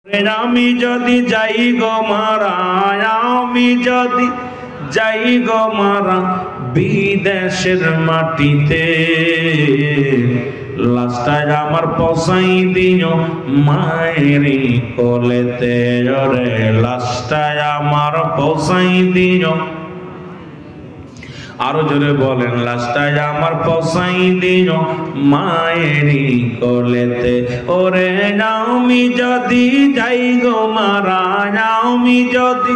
আমি যদি যাই গো মারা, আমি যদি যাই গো মারা বিদেশের মাটিতে, লাস্টায় আমার পসাই দিও মায়েরি কোলেতে। ওরে লাস্টায় আমার পসাই দিও, আরো জোরে বলেন, লাস্টায় আমার পসাই দিও মায়েরি কোলেতে। ওরে আমি যদি যাই গো মারা, আমি যদি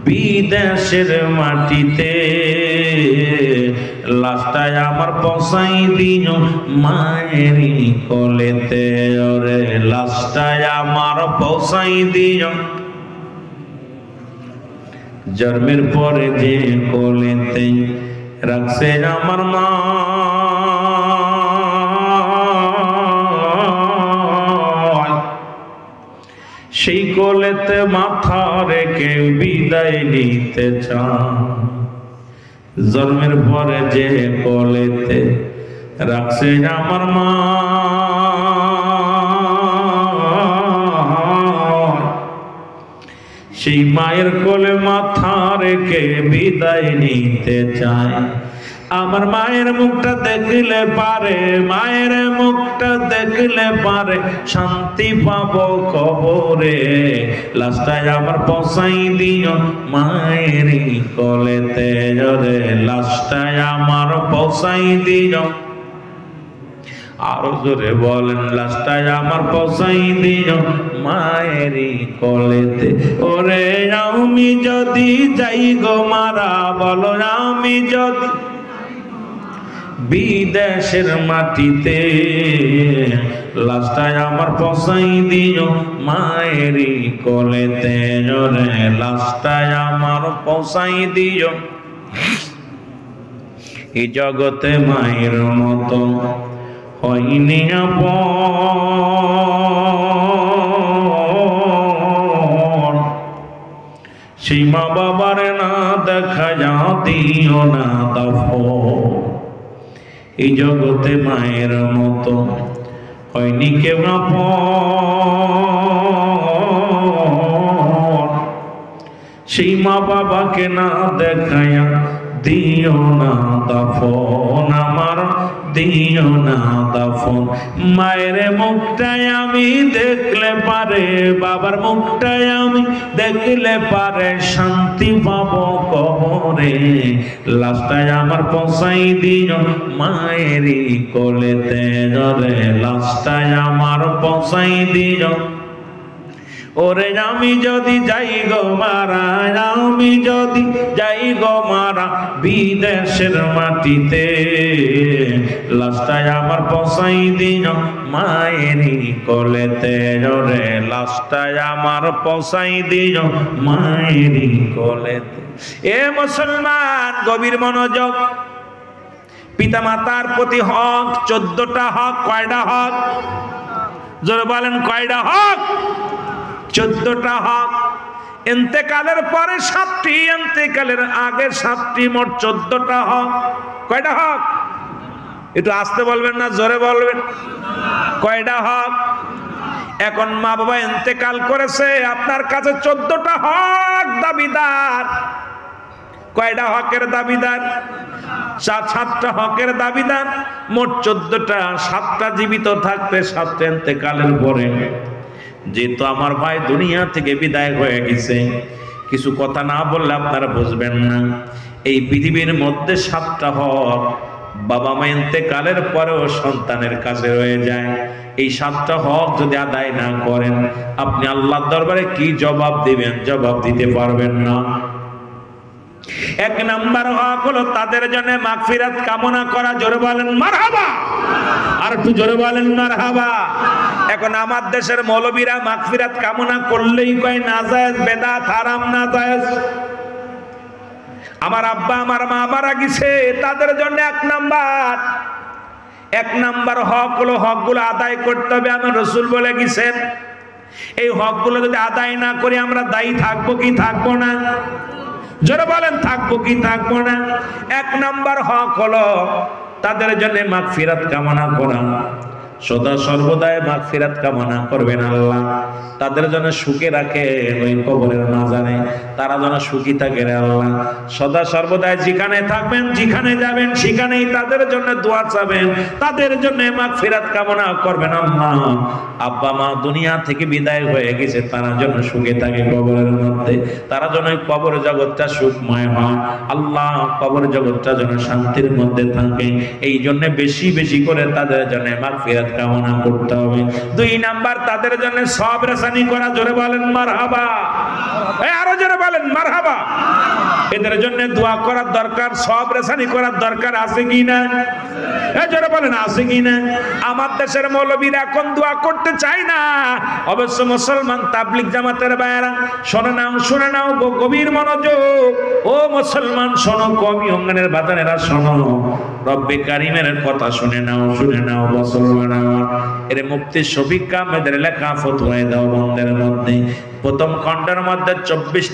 বিদেশের মাটিতে, লাস্টায় আমার পসাই দিও মায়েরি কোলেতে। ওরে লাস্টায় আমার পসাই দিও, জন্মের পরে যে কোলেতে রাখছে আমার মা, সেই কোলেতে মাথা রেখে বিদায় নিতে চান। জন্মের পরে যে কোলেতে রাখছে আমার মা, সেই মায়ের কোলে মাথা রেখে বিদায় নিতে চায়। আমার মায়ের মুখটা দেখলে পারে, মায়ের মুখটা দেখলে পারে শান্তি পাবো কবরে। লাস্টায় আমার পসাই দিও মায়েরই কোলেতে। ওরে লাস্টায় আমার পসাই দিও, আরো জোরে বলেন, লাস্টায় আমার পসাই দিও মায়েরই কোলেতে। ওরে আমি যদি যাই গো মারা, বলো আমি যদি বিদেশের মাটিতে, লাস্টায় আমার পসাই দিও মায়েরই কোলেতে। ওরে লাস্টায় আমার পসাই দিও, এই জগতে মায়ের মতো হয়নি আপন, সেই মা বাবার না দেখা যা দিও না দাফন। এই জগতে মায়ের মতো হয়নি কেউ আপন, সেই মা বাবাকে না দেখায়া দিও না দাফন, আমার দিও না দাফন। মায়ের মুখটায় আমি দেখলে পারে, বাবার মুখটায় আমি দেখলে পারে শান্তি পাবো কবরে। লাস্টায় আমার পসাই দিও মায়েরই কোলেতে। ওরে লাস্টায় আমার পসাই দিও, ওরে আমি যদি যাই গো মারা, আমি যদি যাই গো মারা বিদেশের মাটিতে, লাস্টায় আমার পসাই দিও মায়েরই কোলেতে। ওরে লাস্টায় আমার পসাই দিও মায়েরই কোলেতে। এ মুসলমান, গভীর মনোযোগ। পিতা মাতার প্রতি হক 14টা হক। কয়টা হক? জোরে বলেন, কয়টা হক? 14টা হক। ইন্তেকালের পরে 7টি, ইন্তেকালের আগে 7টি, মোট 14টা হক। কয়টা হক? একটু আস্তে বলবেন না জোরে বলবেন? কয়টা হক? এখন মা বাবা ইন্তেকাল করেছে, আপনার কাছে 14টা হক দাবিদার। কয়টা হকের দাবিদার? 7টা হকের দাবিদার, মোট 14টা। 7টা জীবিত থাকতে, 7টা ইন্তেকালের পরে। যেহেতু আমার ভাই দুনিয়া থেকে বিদায় হয়ে গেছে, কিছু কথা না বললে আপনারা বুঝবেন না। এই পৃথিবীর মধ্যে 7টা হক বাবা মা ইন্তেকালের পরেও সন্তানের কাছে রয়ে যায়। এই 7টা হক যদি আদায় না করেন, আপনি আল্লাহর দরবারে কি জবাব দিবেন? জবাব দিতে পারবেন না। 1 নাম্বার হক হলো তাদের জন্য মাগফিরাত কামনা করা। জোরে বলেন মারহাবা, আর একটু জোরে বলেন মারহাবা। এখন আমার দেশের মৌলবীরা মাগফিরাত কামনা করলেই কয় নাজায়েজ, বেদাত, হারাম, নাজায়েজ। আমার আব্বা আমার মা মারা গেছে, তাদের জন্য 1 নাম্বার হক হলো হকগুলো আদায় করতে হবে। আমার রাসূল বলে গেছেন, এই হকগুলো যদি আদায় না করি আমরা দায়ী থাকবো কি থাকবো না? জোরে বলেন, থাকবো কি থাকবো না? 1 নাম্বার হক হলো তাদের জন্য মাগফিরাত কামনা করা। সদা সর্বদাই মাগফিরাত কামনা করবেন আল্লাহ। তাদের জন্য সুখে রাখে ওই কবরের মাজারে, তারা যেন সুখী থাকে রে আল্লাহ। সদা সর্বদাই যেখানে থাকবেন, যেখানে যাবেন, সেখানেই তাদের জন্য দোয়া চাবেন, তাদের জন্য মাগফিরাত কামনা করবেন আল্লাহ। আব্বা মা দুনিয়া থেকে বিদায় হয়ে গেছে, তারা যেন সুখে থাকে কবরের মধ্যে, তারা যেন কবর জগৎটা সুখময় হয় আল্লাহ। কবর জগৎটা যেন শান্তির মধ্যে থাকে, এই জন্য বেশি বেশি করে তাদের জন্য মাগফিরাত কামনা করতে হবে। 2 নাম্বার, তাদের জন্য সবর আসানি করা। জোরে বলেন মারহাবা, আরো জোরে বলেন মারহাবা। এদের জন্য দোয়া করার দরকার, সবর আসানি করার দরকার আছে কি না? জোরে বলেন আছে কি না? আমার দেশের মৌলবীরা এখন দোয়া করতে চায় না। অবশ্য মুসলমান তাবলিগ জামাতের ভাইয়েরা শুনে নাও গভীর মনোযোগ। ও মুসলমান শোনো, কওমি অঙ্গনের বাজানেরা শোনো, রব্বে কারিমের কথা শুনে নাও মুসলমান আমার। এর মুফতি শফিক আহমেদের লেখা ফতোয়ায়ে দেওবন্দের মধ্যে প্রথম খণ্ডের মধ্যে 24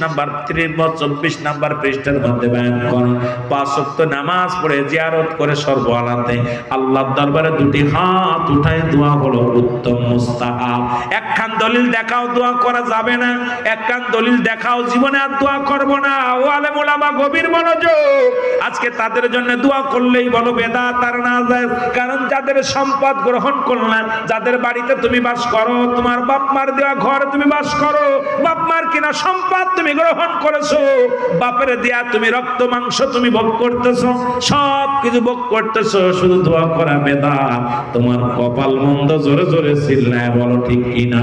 নাম্বার পৃষ্ঠার মধ্যে বয়ান করেন, 5 ওয়াক্ত নামাজ পড়ে জিয়ারত করে সর্বহালাতে আল্লাহর দরবারে 2টি হাত উঠায় দোয়া হলো উত্তম মুস্তাহাব। একখান দলিল দেখাও দোয়া করা যাবে না, একখান দলিল দেখাও জীবনে আর দোয়া করব না। ও আলেম ওলামা গভীর মনোযোগ। আজকে তাদের জন্য দোয়া করলেই বলো বেদাত আর না যায়। কারণ যাদের সম্পদ গ্রহণ করলেন, যাদের বাড়িতে তুমি বাস করো, তোমার বাপ মার দেওয়া ঘরে তুমি বাস করো, বাপ মার কিনা সম্পদ তুমি গ্রহণ করেছো, বাপের দেয়া তুমি রক্ত মাংস তুমি ভোগ করতেছো, সব কিছু ভোগ করতেছো, শুধু দোয়া করা বেদাত। তোমার কপাল মন্দ। জোরে জোরে চিল্লায় বলো ঠিক কিনা?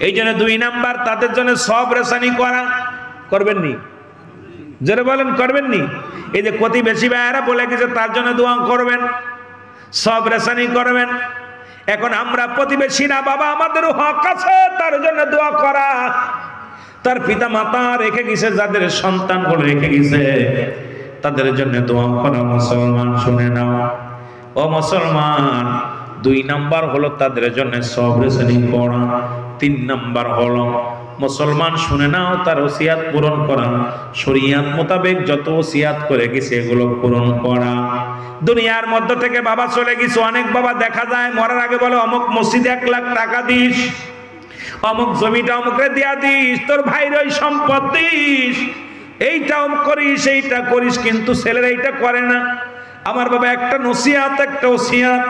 এই জন্য 2 নাম্বার, তাদের জন্য সবর আসানি করা। করবেন নি? জোরে বলেন করবেন নি? এই যে প্রতিবেশী ভাইয়েরা বলে গেছে তার জন্য দোয়া করবেন, সবর আসানি করবেন। এখন আমরা প্রতিবেশী না, বাবা আমাদের হক আছে তার জন্য দোয়া করা। তার পিতা মাতা রেখে গেছে, যাদের সন্তান গুলো রেখে গেছে তাদের জন্য দোয়া করা। মুসলমান শুনে নাও, ও মুসলমান, 2 নাম্বার হলো তাদের জন্য সবর আসানি করা। 3 নাম্বার হলো মুসলমান শুনে নাও, তার ওসিয়াত পূরণ করা। শরীয়ত মোতাবেক যত ওসিয়াত করে গেছে এগুলো পূরণ করা। দুনিয়ার মধ্য থেকে বাবা চলে গেছে, অনেক বাবা দেখা যায় মরার আগে বলে অমুক মসজিদে 1 লাখ টাকা দিস, অমুক জমিটা অমুকরে দিয়া দিস, তোর ভাইর ওই সম্পদ দিস, এইটাও করিস এইটা করিস, কিন্তু ছেলেরা এইটা করে না। আমার বাবা একটা নসিহত, একটা ওসিয়াত।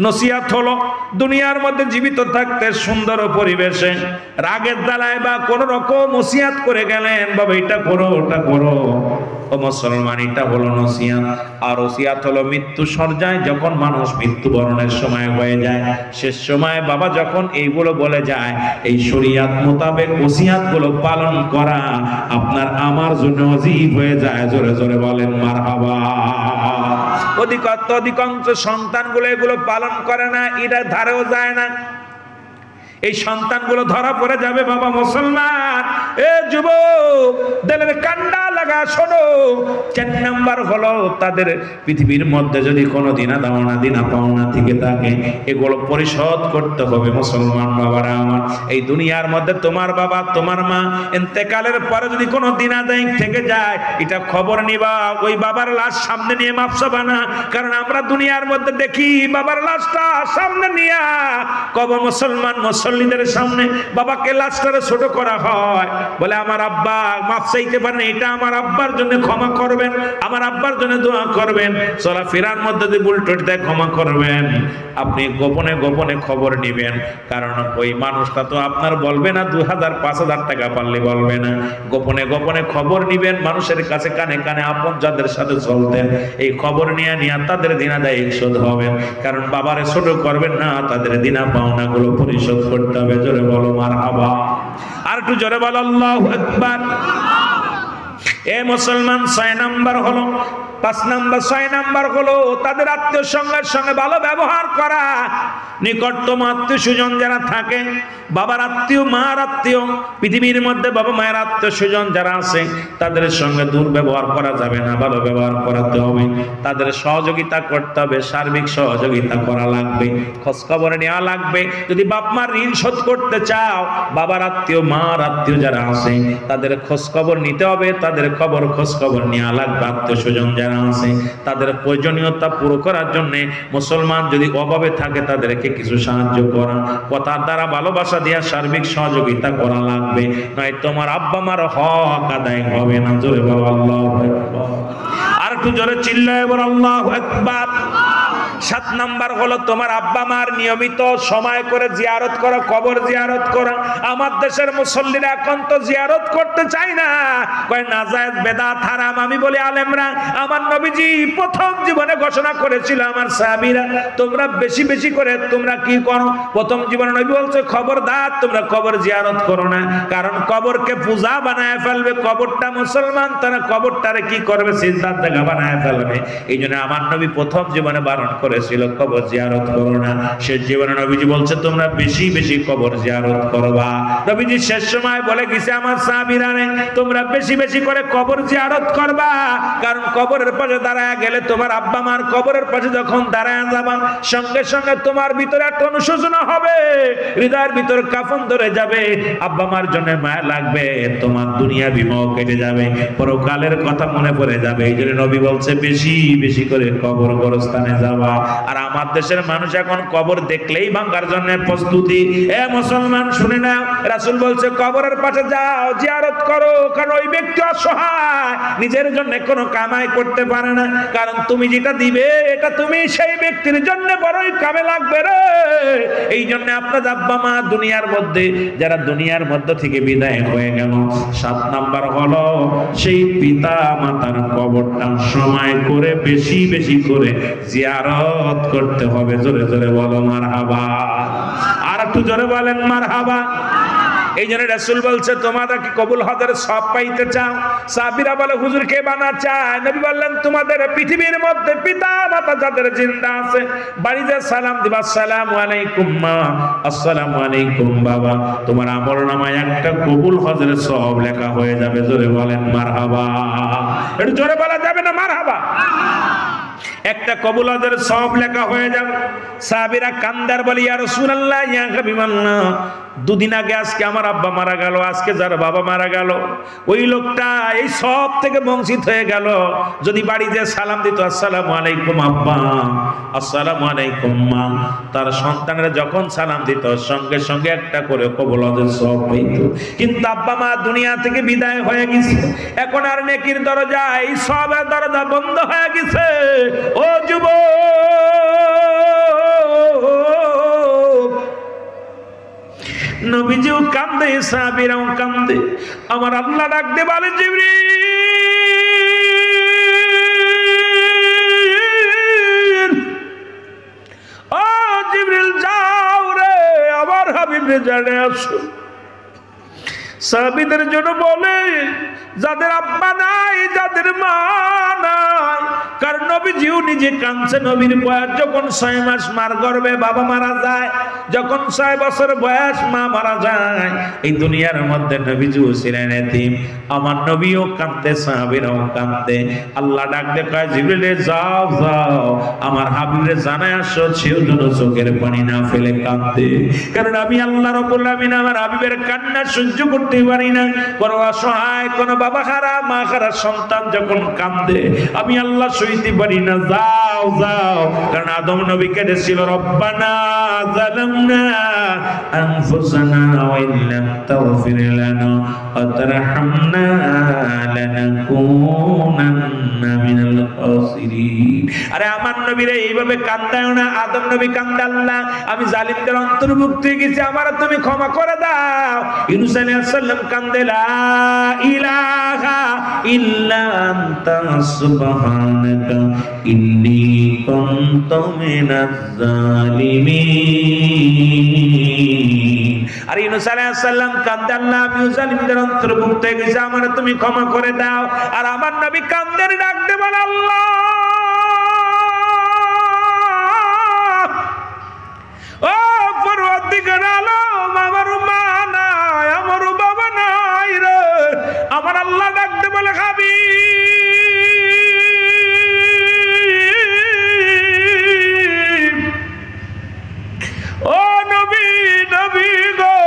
নসিহত হলো দুনিয়ার মধ্যে জীবিত থাকতে সুন্দর পরিবেশে রাগের জ্বালায় বা কোন রকম ওসিয়াত করে গেলেন, বাবা এটা করো ওটা করো। ও মুসলমান, এটা হলো নসিহত। আর ওসিয়াত হলো মৃত্যু সজ্জায় যখন মানুষ মৃত্যুবরণের সময় হয়ে যায়, শেষ সময় বাবা যখন এইগুলো বলে যায়, এই শরীয়ত মোতাবেক ওসিয়াত গুলো পালন করা আপনার আমার জন্য ওয়াজিব হয়ে যায়। জোরে জোরে বলেন মারহাবা। অধিকাংশ সন্তানগুলো এগুলো পালন করে না, এটা ধারেও যায় না। এই সন্তানগুলো ধরা পড়ে যাবে বাবা মুসলমান। এ যুবক, দিলের কান্ডা লাগা শোনো। 4 নাম্বার হলো তাদের পৃথিবীর মধ্যে যদি কোনো দিনা পাওনা থেকে থাকে, এগুলো পরিশোধ করতে হবে। মুসলমান বাবারা আমার, এই দুনিয়ার মধ্যে তোমার বাবা তোমার মা ইন্তেকালের পরে যদি কোনো দিনা দায় থেকে যায়, এটা খবর নিবা। ওই বাবার লাশ সামনে নিয়ে মাপসাবা না। কারণ আমরা দুনিয়ার মধ্যে দেখি বাবার লাশটা সামনে নিয়ে কবর মুসলমান মুসল্লিদের সামনে বাবাকে লাশটারে ছোট করা হয়, বলে আমার আব্বা মাফ চাইতে পারেন, এটা আমার আব্বার জন্য ক্ষমা করবেন, আমার আব্বার জন্য দোয়া করবেন, চলাফেরার মধ্যে যদি ভুল টুটি দেয় ক্ষমা করবেন। আপনি গোপনে গোপনে খবর নেবেন, কারণ ওই মানুষটা তো আপনার বলবে না 2000-5000 টাকা পারলে বলবে না। গোপনে গোপনে খবর নিবেন, মানুষের কাছে কানে কানে আপন যাদের সাথে চলতেন এই খবর নিয়ে তাদের দিনা দায় শোধ হবেন। কারণ বাবারে ছোট করবেন না, তাদের দিনা পাওনা গুলো পরিশোধ করতে হবে। জোরে বলো মারহাবা। আর একটু জোরে বলো আল্লাহু আকবার। এ মুসলমান, 6 নাম্বার হলো 6 নাম্বার হলো তাদের আত্মীয় সঙ্গে ভালো ব্যবহার করা। নিকটতম আত্মীয় স্বজন যারা থাকে, বাবার আত্মীয় মার আত্মীয়, পৃথিবীর মধ্যে বাবা মায়ের আত্মীয় স্বজন যারা আছে তাদের সঙ্গে দুর্ব্যবহার করা যাবে না, ভালো ব্যবহার করাতে হবে। তাদের সহযোগিতা করতে হবে, সার্বিক সহযোগিতা করা লাগবে, খোঁজ খবর নেওয়া লাগবে। যদি বাপ মার ঋণ শোধ করতে চাও, বাবার আত্মীয় মার আত্মীয় যারা আছে তাদের খোঁজ খবর নিতে হবে, তাদের খোঁজ খবর নেওয়া লাগবে। আত্মীয় স্বজন যারা বোনেরা আছে, তাদের প্রয়োজনীয়তা পুরো করার জন্য মুসলমান যদি অভাবে থাকে তাদেরকে কিছু সাহায্য করা, কথার দ্বারা ভালোবাসা দিয়া সার্বিক সহযোগিতা করা লাগবে, নয় তোমার আব্বা মার হক আদায় হবে না। জোরে বলো আল্লাহু আকবার। আর একটু জোরে চিল্লায় বলো আল্লাহু আকবার। 7 নাম্বার হলো তোমার আব্বা মার নিয়মিত সময় করে জিয়ারত করা, কবর জিয়ারত করা। আমার দেশের মুসল্লিরা এখন তো জিয়ারত করতে চায় না, কয় নাজায়েজ বেদাত হারাম। আমি বলি আলেমরা, আমার নবীজি প্রথম জীবনে ঘোষণা করেছিল আমার সাহাবীরা তোমরা বেশি বেশি করে তোমরা কি করো, প্রথম জীবনে নবী বলছে খবরদার তোমরা কবর জিয়ারত করো না, কারণ কবরকে পূজা বানায় ফেলবে। কবরটা মুসলমান, তারা কবরটারে কি করবে, সিজদার জায়গা বানায় ফেলবে। এই জন্য আমার নবী প্রথম জীবনে বারণ করেছিল কবর জিয়ারত করো না। শেষ জীবনে নবীজি বলছে তোমরা বেশি বেশি কবর জিয়ারত করবা। নবীজি শেষ সময় বলে গেছে আমার সাহাবীরা তোমরা বেশি বেশি করে কবর জিয়ারত করবা, কারণ কবরের পাশে দাঁড়ায় গেলে তোমার আব্বা মার কবরের পাশে যখন দাঁড়ায় যাবা সঙ্গে সঙ্গে তোমার ভিতরে একটা অনুশোচনা হবে, হৃদয়ের ভিতর কাফন ধরে যাবে, আব্বা মার জন্য মায়া লাগবে, তোমার দুনিয়া বিমোহ কেটে যাবে, পরকালের কথা মনে পড়ে যাবে। এই জন্য নবী বলছে বেশি বেশি করে কবর গোরস্থানে যাওয়া। আর আমার দেশের মানুষ এখন কবর দেখলেই ভাঙার জন্য প্রস্তুতি। এ মুসলমান শুনে নাও, রাসূল বলছে কবরের পাশে যাও, জিয়ারত করো, কারণ ওই ব্যক্তি অসহায়, নিজের জন্য কোনো কামাই করতে পারে না, কারণ তুমি যেটা দিবে এটা তুমি সেই ব্যক্তির জন্য বড়ই কামে লাগবে রে। এই জন্য আপনার আব্বা মা দুনিয়ার মধ্যে, যারা দুনিয়ার মধ্য থেকে বিদায় হয়ে গেল, 7 নাম্বার হলো সেই পিতা মাতার কবরটা সময় করে বেশি বেশি করে জিয়ারত করতে হবে। জোরে জোরে বলো মারহাবা। আর একটু জোরে বলেন মারহাবা। এই জন্য রাসূল বলছে তোমরা কি কবুল হজের সব পাইতে চাও? সাহাবীরা বলে হুজুর কে বানা চায়? নবী বললেন তোমাদের পৃথিবীর মধ্যে পিতা মাতা যাদের জিন্দা আছে বাড়িতে সালাম দিবা, আসসালামু আলাইকুম মা, আসসালামু আলাইকুম বাবা, তোমার আমলনামায় একটা কবুল হজের সব লেখা হয়ে যাবে। জোরে বলেন মারহাবা। একটু জোরে বলা যাবে না মারহাবা? একটা কবুল হজের সব লেখা হয়ে যাবে। সাহাবীরা কান্দার বলি ইয়া রাসূলুল্লাহ, ইয়া হাবিবাল্লাহ, দুদিন আগে আজকে আমার আব্বা মারা গেল, আজকে যার বাবা মারা গেল, ওই লোকটা এই সব থেকে বঞ্চিত হয়ে গেল। যদি বাড়িতে সালাম দিত আসসালামু আলাইকুম আব্বা, আসসালামু আলাইকুম মা, তার সন্তানেরা যখন সালাম দিত সঙ্গে সঙ্গে একটা করে কবুল হজের সব পেত। কিন্তু আব্বা মা দুনিয়া থেকে বিদায় হয়ে গেছে, এখন আর নেকির দরজা, এই সবের দরজা বন্ধ হয়ে গেছে। ও যুবক, নবীজিও কান্দে, সাহাবীরাও কান্দে। আমার আল্লাহ ডাক দে বলে জিবরিল, ও জিবরিল যাও রে আমার হাবিব রে জানে আসো। সাহাবীদের জন্য বলে যাদের আব্বা নাই, যাদের মা নাই, কারণ নবীজিও নিজে কাঁদছে। নবীর বয়স যখন 6 মাস মার গর্ভে বাবা মারা যায়, যখন 6 বছর বয়স মা মারা যায়, এই দুনিয়ার মধ্যে নবীজিও ছিলেন এতিম। আমার নবীও কাঁদতে, সাহাবীরাও কাঁদতে। আল্লাহ ডাক দে কয় জিবরিল যাও যাও আমার হাবিবরে জানায় আসো, সেও যেন চোখের পানি না ফেলে কাঁদে, কারণ আমি আল্লাহ রাব্বুল আলামিন আমার হাবিবের কান্না সহ্য করতে পারি না। বড় অসহায় কোন বাবা হারা মা হারা সন্তান যখন কাঁদে আমি আল্লাহ সইতে পারি না। যাও যাও, কারণ আদম নবী কেঁদেছিল রব্বানা যালামনা আনফুসানা ওয়া ইল্লাম তাগফির লানা ওয়া তারহামনা লানাকুনান্না মিনাল খাসিরিন। আরে আমার নবীরে এইভাবে কাঁদায়ও না। আদম নবী কান্দে আল্লাহ আমি জালিমদের অন্তর্ভুক্ত হয়ে গেছি, আমার তুমি ক্ষমা করে দাও। ইউনূস আলাইহিস সালাম কান্দে লা ইলাহা ইল্লা আনতা সুবহানাকা ইন্নী কুনতু মিনাজ জালিমিন। আর ইউনূস আলাইহিস সালাম কান্দে আল্লাহ আমি জালিমদের অন্তর্ভুক্ত হয়ে গেছি, আমার তুমি ক্ষমা করে দাও। আর আমার নবী কান্দে ডাক দে বলে আল্লাহ ও পরওয়ারদিগার আলম, আমার মা নাই, আমার বাবা নাই রে। আমার আল্লাহ ডাকতে বলে হাবিব, ও নবী নবী গো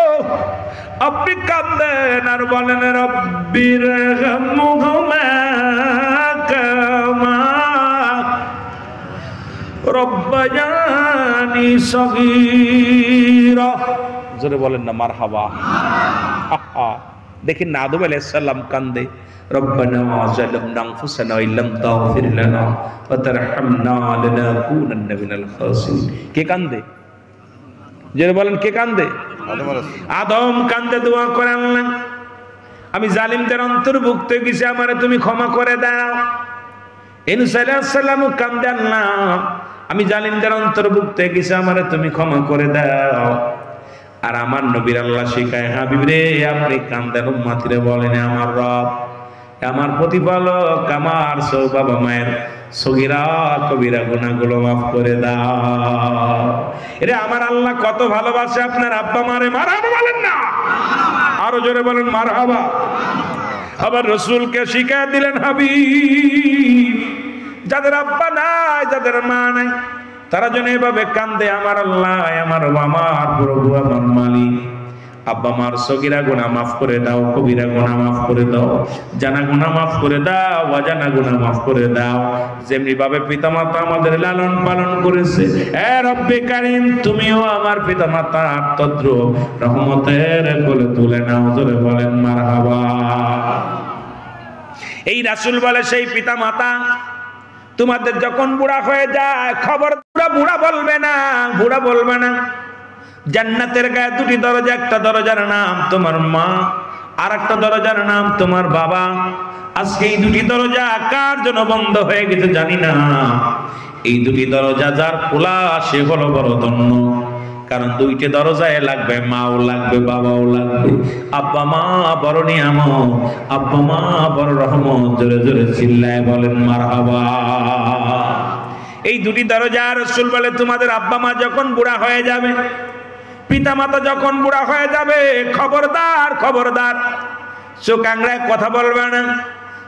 আপনি কাঁদেন আর বলেন রব্বির হামহুমা কামা রব্বায়ানি সগীরা। জোরে বলেন না মারহাবা। দেখেন না আদম আলাইহিস সালাম কান্দে, রব্বানা যালামনা আনফুসানা ওয়া ইল্লাম তাগফির লানা ওয়া তারহামনা লানাকুনান্না মিনাল খাসিরিন। কে কান্দে? জোরে বলেন কে কান্দে? আদম কান্দে দোয়া করে, আল্লাহ আমি জালিমদের অন্তর্ভুক্ত গেছি, আমারে তুমি ক্ষমা করে দাও। ইউনূস আলাইহিস সালাম কান্দে, আল্লাহ আমি জালিমদের অন্তর্ভুক্ত গেছি, আমারে তুমি ক্ষমা করে দাও। আর আমার নবীর আল্লাহ শিখায়, হাবিব রে আপনি কান্দেন উম্মতিরে বলেন, আমার রব, আমার প্রতিপালক, আমার সব বাবা মায়ের সগীরা কবিরা গুনাহগুলো মাফ করে দাও। এরে আমার আল্লাহ কত ভালোবাসে আপনার আব্বা মারে। মারহাবা বলেন না, আরো জোরে বলেন মারহাবা। আবার রাসূলকে শিখায় দিলেন, হাবিব যাদের আব্বা নাই, যাদের মা নাই, তারা যেন এভাবে কান্দে, আমার আল্লাহ, আমার প্রভু, আমার মালিক, আব্বা মার সগীরা গুনাহ মাফ করে দাও, কবিরা গুনাহ মাফ করে দাও, জানা গুনাহ মাফ করে দাও, অজানা গুনাহ মাফ করে দাও। যেমনি ভাবে পিতামাতা আমাদের লালন পালন করেছে, এ রব্বে কারীম তুমিও আমার পিতামাতা আত্মদ্র রহমতের কোলে তুলে নাও। জোরে বলেন মারহাবা। এই রাসূল বলে, সেই পিতামাতা তোমাদের যখন বুড়া হয়ে যায়, খবর বুড়া বলবে না, বুড়া বলবে না। জান্নাতের গায়ে দুটি দরজা, একটা দরজার নাম তোমার মা, আর একটা দরজার নাম তোমার বাবা। আজকে এই দুটি দরজা কার জন্য বন্ধ হয়ে গেছে জানি না। এই দুটি দরজা যার খোলা সে হলো বড় ধন্য, কারণ দুইটি দরজায় লাগবে, মাও লাগবে, বাবাও লাগবে। আব্বা মা বড় নিয়ামত, আব্বা মা বড় রহমত। জোরে জোরে চিল্লায় বলেন মারহাবা। এই দুটি দরজা রাসূল বলে, তোমাদের আব্বা মা যখন বুড়া হয়ে যাবে, পিতা মাতা যখন বুড়া হয়ে যাবে, খবরদার খবরদার, চোখ আংড়ায় কথা বলবে না,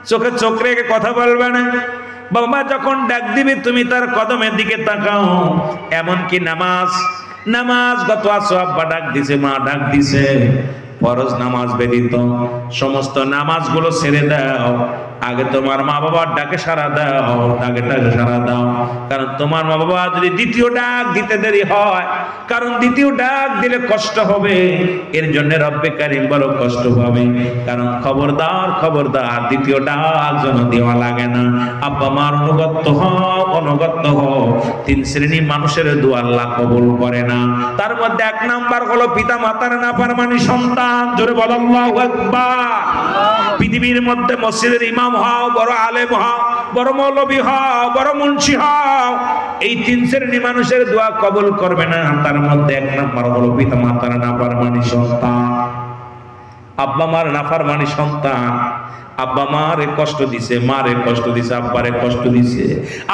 চোখে চোখ রেখে কথা বলবে না। বাবা যখন ডাক দিবে তুমি তার কদমের দিকে তাকাও। এমনকি নামাজ গত আসো, আব্বা ডাক দিছে, মা ডাক দিছে, ফরজ নামাজ ব্যতীত সমস্ত নামাজগুলো ছেড়ে দাও। আগে তোমার মা বাবার ডাকে সাড়া দাও, ডাকে সাড়া দাও। কারণ তোমার মা বাবা যদি দ্বিতীয় ডাক দিতে দেরি হয়, কারণ দ্বিতীয় ডাক দিলে কষ্ট হবে, এর জন্য রব্বে কারীম বড় কষ্ট পাবে। কারণ খবরদার খবরদার, দ্বিতীয় ডাক যেন দেওয়া লাগে না। আব্বা মার অনুগত হও, অনুগত হও। 3 শ্রেণীর মানুষের দোয়া আল্লাহ কবুল করে না। তার মধ্যে 1 নাম্বার হলো পিতা মাতার নাফরমানি সন্তান। জোরে বলো আল্লাহু আকবার। পৃথিবীর মধ্যে মসজিদের ইমাম হও, বড় আলেম হও, বড় মৌলবী হও, বড় মুন্সি হও, এই 3 শ্রেণীর মানুষের দোয়া কবুল করবে না। তার মধ্যে 1 নাম্বার হলো পিতা মাতার নাফরমানি সন্তান। আব্বা মার নাফরমানি সন্তান, আব্বা মারে কষ্ট দিছে, মারে কষ্ট দিছে, আব্বারে কষ্ট দিছে,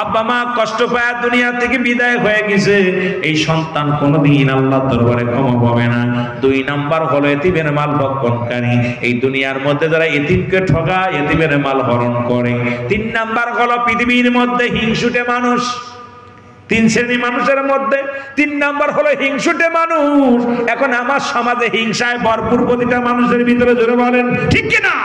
আব্বা মা কষ্ট পায় দুনিয়া থেকে বিদায় হয়ে গেছে। এই সন্তান কোনদিন আল্লাহর দরবারে ক্ষমা পাবে না। 2 নাম্বার হলো এতিমের মাল ভক্ষণকারী। এই দুনিয়ার মধ্যে যারা এতিমকে ঠকায়, এতিমের মাল হরণ করে। 3 নাম্বার হলো পৃথিবীর মধ্যে হিংসুটে মানুষ। 3 শ্রেণীর মানুষের মধ্যে 3 নাম্বার হলো হিংসুটে মানুষ। এখন আমার সমাজে হিংসায় ভরপুর, প্রতিটা মানুষের ভিতরে। জোরে বলেন ঠিক কিনা?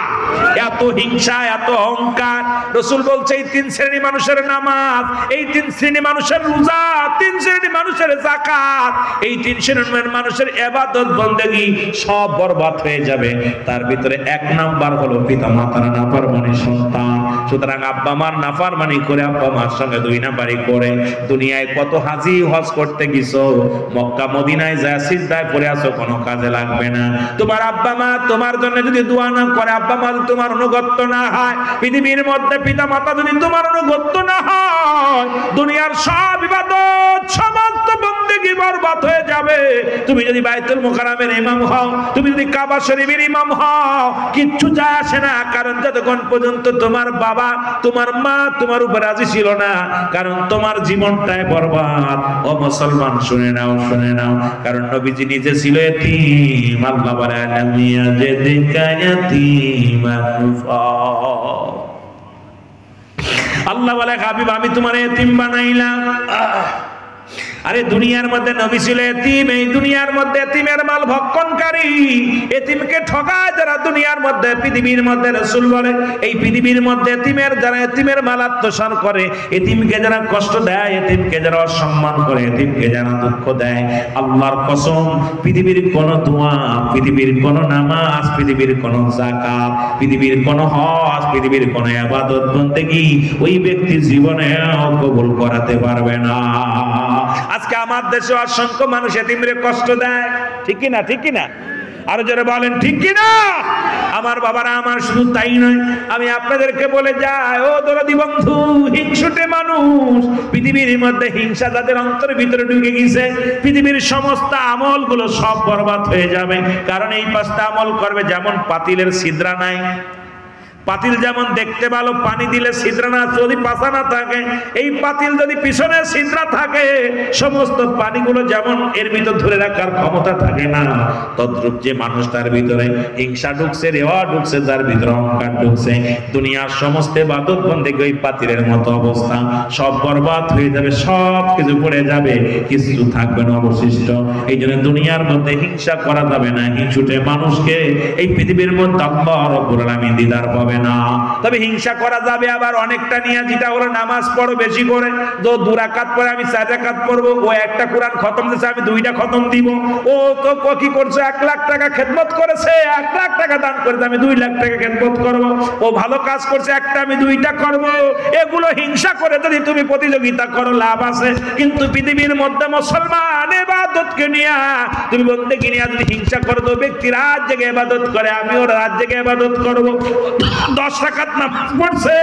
এত হিংসা, এত অহংকার। রাসূল বলছে এই 3 শ্রেণীর মানুষের নামাজ, এই 3 শ্রেণীর মানুষের রোজা, 3 শ্রেণীর মানুষের যাকাত, এই 3 শ্রেণীর মানুষের ইবাদত বন্দেগী সব বরবাদ হয়ে যাবে। তার ভিতরে 1 নাম্বার হলো পিতা মাতার নাফরমানি সন্তান। সুতরাং আব্বা মার নাফরমানি করে, আব্বা মার সঙ্গে 2 নাম্বারই করে দুনিয়ায় কত হাজি হজ করতে গেছো, মক্কা মদিনায় যায় সিজদায় পড়ে আছো, কোনো কাজে লাগবে না। তোমার আব্বা মা তোমার জন্য যদি দোয়া না করে, আব্বা মা তোমার অনুগত্য না হয়, পৃথিবীর মধ্যে পিতা মাতা যদি তোমার অনুগত্য না হয়, দুনিয়ার সব ইবাদত, সমস্ত বন্দেগী বরবাদ হয়ে যাবে। তুমি যদি বাইতুল মুকাররমের ইমাম হও, তুমি যদি কাবা শরীফের ইমাম হও, কিচ্ছু যায় আসে না। কারণ যতক্ষণ পর্যন্ত তোমার বাবা, তোমার মা তোমার উপর রাজি ছিল না, কারণ তোমার জীবনটাই বরবাদ। ও মুসলমান শুনে নাও, শুনে নাও। কারণ নবীজি নিজে ছিল এতিম। আল্লাহ বলে আলামিয়া যে দেখায়াতিম আল্লাহ বলে হাবিব আমি তোমার এতিম বানাইলাম। আরে দুনিয়ার মধ্যে নবী ছিল এতিম, এই দুনিয়ার মধ্যে এতিমের মাল ভক্ষণকারী, এতিমকে ঠকায় যারা দুনিয়ার মধ্যে, পৃথিবীর মধ্যে রাসূল বলে এই পৃথিবীর মধ্যে এতিমের যারা এতিমের মাল আত্মসাৎ করে, এতিমকে যারা কষ্ট দেয়, এতিমকে যারা অসম্মান করে, এতিমকে যারা দুঃখ দেয়, আল্লাহর কসম পৃথিবীর কোন দোয়া, পৃথিবীর কোন নামাজ, পৃথিবীর কোন যাকাত, পৃথিবীর কোন হজ, পৃথিবীর কোন ইবাদত বন্দেগী ওই ব্যক্তি জীবনে কবুল করাতে পারবে না। আজকে আমার দেশে অসংখ্য মানুষ এতিমরে কষ্ট দেয়, ঠিক কি না? ঠিক কি না? আরো যারা বলেন ঠিক কি না? আমার বাবারা, আমার শুধু তাই নয়, আমি আপনাদেরকে বলে যাই, ও দরদি বন্ধু, হিংসুটে মানুষ, পৃথিবীর মধ্যে হিংসা যাদের অন্তরের ভিতরে ঢুকে গেছে, পৃথিবীর সমস্ত আমলগুলো সব বরবাদ হয়ে যাবে। কারণ এই পাঁচটা আমল করবে, যেমন পাতিলের ছিদ্রা নাই, পাতিল যেমন দেখতে ভালো, পানি দিলে ছিদ্রা না, যদি পাছা না থাকে, এই পাতিল যদি পিছনে ছিদ্রা থাকে, সমস্ত পানিগুলো যেমন এর ভিতর ধরে রাখার ক্ষমতা থাকে না, তদ্রূপ যে মানুষটার ভিতরে হিংসা ঢুকছে, রেওয়া ঢুকছে, তার ভিতরে অহংকার ঢুকছে, দুনিয়ার সমস্ত ইবাদত বন্দেগী ওই পাতিলের মতো অবস্থা, সব বরবাদ হয়ে যাবে, সব কিছু পড়ে যাবে, কিছু থাকবে না অবশিষ্ট। এই জন্য দুনিয়ার মধ্যে হিংসা করা যাবে না। হিংসুটে মানুষকে এই পৃথিবীর মধ্যে আল্লাহ রাব্বুল আলামিন দিদার পাবে না। তবে হিংসা করা যাবে আবার অনেকটা নিয়ে, যেটা হলো নামাজ পড়ো বেশি করে, 2 রাকাত পরে আমি 4 রাকাত পড়বো, ও একটা কোরআন খতম দিয়েছে আমি 2টা খতম দিব, ও তো কি করছে 1 লাখ টাকা খেদমত করেছে, 1 লাখ টাকা দান করেছে, আমি 2 লাখ টাকা খেদমত করব, ও ভালো কাজ করছে একটা আমি 2টা করব। এগুলো হিংসা করে যদি তুমি প্রতিযোগিতা করো লাভ আছে, কিন্তু পৃথিবীর মধ্যে মুসলমান ইবাদতকে নিয়ে, তুমি বন্দেগী নিয়ে যদি হিংসা করো, তো ব্যক্তি রাত জেগে ইবাদত করে, আমিও রাত জেগে ইবাদত করব, 10 রাকাত নামাজ পড়ছে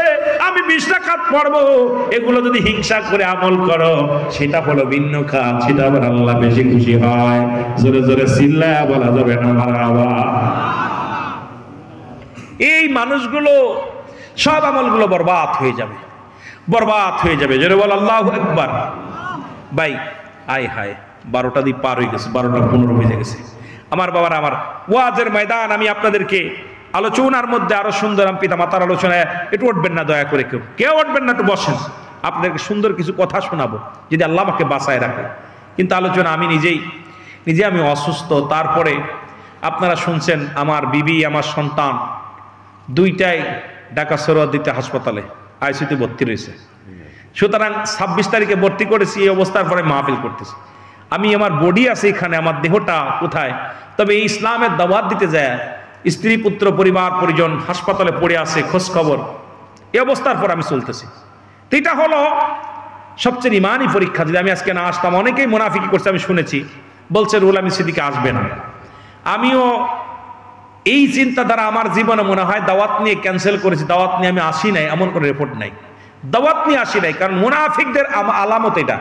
আমি 20 রাকাত পড়বো, এগুলো যদি হিংসা করে আমল করো, সেটা হলো ভিন্ন কাজ, সেটা আবার আল্লাহ বেশি খুশি হয়। জোরে জোরে চিল্লায়া বলা যাবে না মারহাবা। এই মানুষগুলো সব আমলগুলো বরবাদ হয়ে যাবে, বরবাদ হয়ে যাবে। জোরে বল আল্লাহু আকবার। ভাই আয় হায়, 12টা দিয়ে পার হয়ে গেছে, 12টা 15 বেজে গেছে। আমার বাবার, আমার ওয়াজের ময়দান আমি আপনাদেরকে আলোচনার মধ্যে আরো সুন্দর, আমি পিতা মাতার আলোচনায় একটু উঠবেন না দয়া করে, কেউ উঠবেন না, একটু বসেন, আপনাদেরকে সুন্দর কিছু কথা শোনাবো যদি আল্লাহ আমাকে বাঁচায় রাখে। কিন্তু আলোচনা আমি নিজে আমি অসুস্থ, তারপরে আপনারা শুনছেন আমার বিবি, আমার সন্তান 2টাই ঢাকা সরোয়ার্দীতে হাসপাতালে আইসিইউতে ভর্তি রয়েছে। সুতরাং 26 তারিখে ভর্তি করেছি, এই অবস্থার পরে মাহফিল করতেছি। আমি, আমার বডি আছে এখানে, আমার দেহটা কোথায়? তবে এই ইসলামের দাওয়াত দিতে যায়, স্ত্রী পুত্র পরিবার পরিজন হাসপাতালে পড়ে আছে, খোঁজ খবর, এই অবস্থার পর আমি চলতেছি। তো এটা হলো সবচেয়ে ইমানি পরীক্ষা। যদি আমি আজকে না আসতাম, অনেকেই মুনাফিকি করছে আমি শুনেছি, বলছে রুহুল আমিন সিদ্দিকী আসবে না। আমিও এই চিন্তাধারা আমার জীবনে মনে হয় দাওয়াত নিয়ে ক্যান্সেল করেছি, দাওয়াত নিয়ে আমি আসি নাই, এমন কোনো রিপোর্ট নাই, দাওয়াত নিয়ে আসি নাই। কারণ মুনাফিকদের আলামত এটা,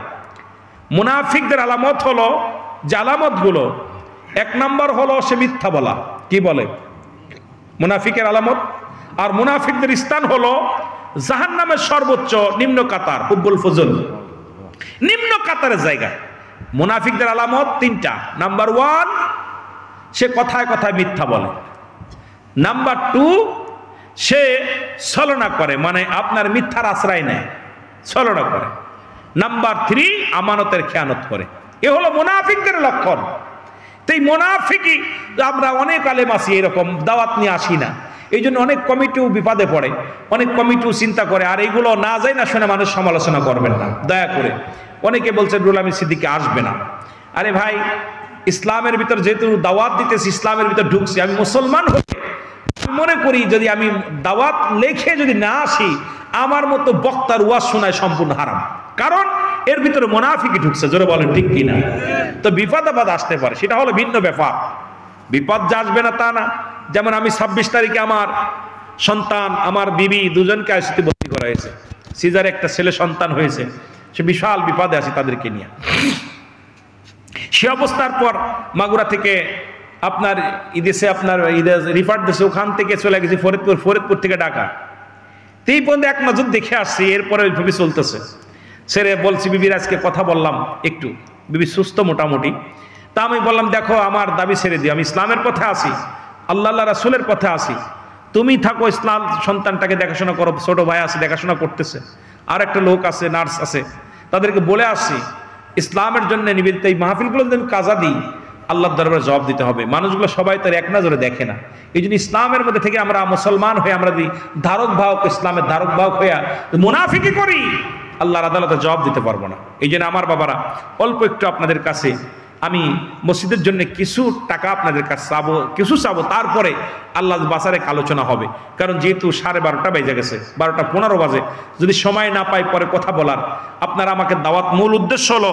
মুনাফিকদের আলামত হলো যে আলামতগুলো, 1 নম্বর হলো সে মিথ্যা বলা, কি বলে মুনাফিকের আলামত। আর মুনাফিকদের স্থান হলো জাহান্নামের সর্বোচ্চ নিম্ন কাতার, হুব্বুল ফুজুল, নিম্ন কাতারের জায়গা। মুনাফিকদের আলামত 3টা। নাম্বার 1, সে কথায় কথায় মিথ্যা বলে। নাম্বার 2, সে ছলনা করে, মানে আপনার মিথ্যার আশ্রয় নেয়, ছলনা করে। নাম্বার 3, আমানতের খেয়ানত করে। এ হলো মুনাফিকদের লক্ষণ। তো এই মুনাফিকই, আমরা অনেক আলেম আছি এরকম, দাওয়াত নিয়ে আসি না, এই জন্য অনেক কমিটিও বিপদে পড়ে, অনেক কমিটিও চিন্তা করে, আর এইগুলো না যায় না শুনে মানুষ সমালোচনা করবেন না দয়া করে। অনেকে বলছে রুহুল আমিন সিদ্দিকী আসবে না। আরে ভাই, ইসলামের ভিতর যেহেতু দাওয়াত দিতেছি, ইসলামের ভিতর ঢুকছি, আমি মুসলমান হয়ে মনে করি যদি আমি দাওয়াত লেখে যদি না আসি, আমার মতো বক্তার ওয়াজ শোনায় সম্পূর্ণ হারাম। কারণ এর ভিতরে মুনাফিকি ঢুকছে। জোরে বলেন ঠিক কিনা? তো বিপদ আপদ আসতে পারে, সেটা হলো ভিন্ন ব্যাপার। বিপদ যে আসবে না তা না। যেমন আমি 26 তারিখে আমার সন্তান, আমার বিবি দুজনকে আইসিইউতে ভর্তি করা হয়েছে, সিজারে একটা ছেলে সন্তান হয়েছে, সে বিশাল বিপদে আছে তাদেরকে নিয়ে। সে অবস্থার পর মাগুরা থেকে আপনার ইদেশে, আপনার রিফার দেশে, ওখান থেকে চলে গেছি ফরিদপুর, ফরিদপুর থেকে ঢাকা। এই পর্যন্ত 1 নজর দেখে আসছি, এরপরে ওইভাবে চলতেছে। ছেড়ে বলছি বিবির, আজকে কথা বললাম একটু, বিবি সুস্থ মোটামুটি। তা আমি বললাম, দেখো আমার দাবি ছেড়ে দিও, আমি ইসলামের পথে আসি, আল্লাহ রাসূলের পথে আসি, তুমি থাকো ইসলাম, সন্তানটাকে দেখাশোনা করো, ছোট ভাই আছে দেখাশোনা করতেছে, আর একটা লোক আছে নার্স আছে, তাদেরকে বলে আসছি ইসলামের জন্য নিবেদিত এই মাহফিলগুলো যদি আমি কাজা দিই, আল্লাহর দরবারে জবাব দিতে হবে। মানুষগুলো সবাই তার এক নজরে দেখে না। এই জন্য ইসলামের মধ্যে থেকে আমরা মুসলমান হয়ে আমরা যদি ধারক বাহক, ইসলামের ধারক বাহক হইয়া মুনাফিকি করি, আল্লাহর আদালতে জবাব দিতে পারবো না। এই জন্য আমার বাবারা, অল্প একটু আপনাদের কাছে আমি মসজিদের জন্য কিছু টাকা আপনাদের কাছে চাবো, কিছু চাবো, তারপরে আল্লাহ বাসারেক আলোচনা হবে। কারণ যেহেতু 12:30 বেজে গেছে, 12:15 বাজে, যদি সময় না পাই পরে কথা বলার, আপনারা আমাকে দাওয়াত, মূল উদ্দেশ্য হলো